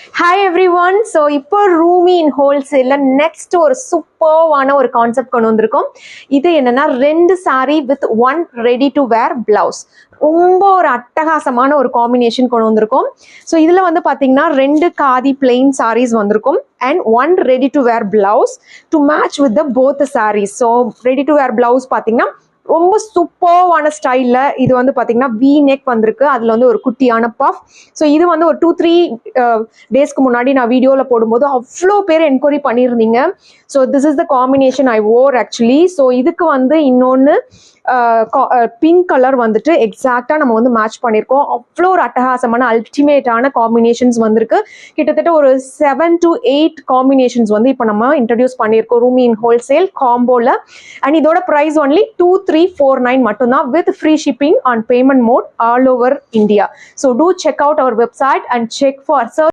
Hi everyone. So இப்போ ரூமி இன் ஹோல்சேல்ல next ஒரு சூப்பர்வான ஒரு கான்செப்ட் கொண்டு வந்திருக்கோம். இது என்னன்னா 2 saree with 1 ready to wear blouse. ரொம்ப ஒரு அட்டகாசமான ஒரு காம்பினேஷன் கொண்டு வந்திருக்கோம். ஸோ இதில் வந்து பார்த்தீங்கன்னா 2 காதி பிளெயின் sarees வந்திருக்கும் and 1 ready to wear blouse to match with the both sarees. So ready to wear blouse பார்த்தீங்கன்னா ரொம்ப சூப்பர்வான ஸ்டைலில் இது வந்து பார்த்தீங்கன்னா வி நெக் வந்திருக்கு. அதில் வந்து ஒரு குட்டியான பஃப். ஸோ இது வந்து ஒரு 2-3 டேஸ்க்கு முன்னாடி நான் வீடியோவில் போடும்போது அவ்வளோ பேர் என்கொயரி பண்ணியிருந்தீங்க. So this is the combination I wore actually. So இதுக்கு வந்து இன்னொன்று பிங்க் கலர் வந்துட்டு எக்ஸாக்டாக நம்ம வந்து மேட்ச் பண்ணியிருக்கோம். அவ்வளோ ஒரு அட்டகாசமான அல்டிமேட்டான காம்பினேஷன்ஸ் வந்திருக்கு. கிட்டத்தட்ட ஒரு 7 to 8 காம்பினேஷன்ஸ் வந்து இப்போ நம்ம இன்ட்ரடியூஸ் பண்ணியிருக்கோம் ரூமி இன் ஹோல்சேல் காம்போல. அண்ட் இதோட ப்ரைஸ் ஒன்லி 2349 மட்டும்தான் with free shipping on payment mode all over India. So do check out our website and check for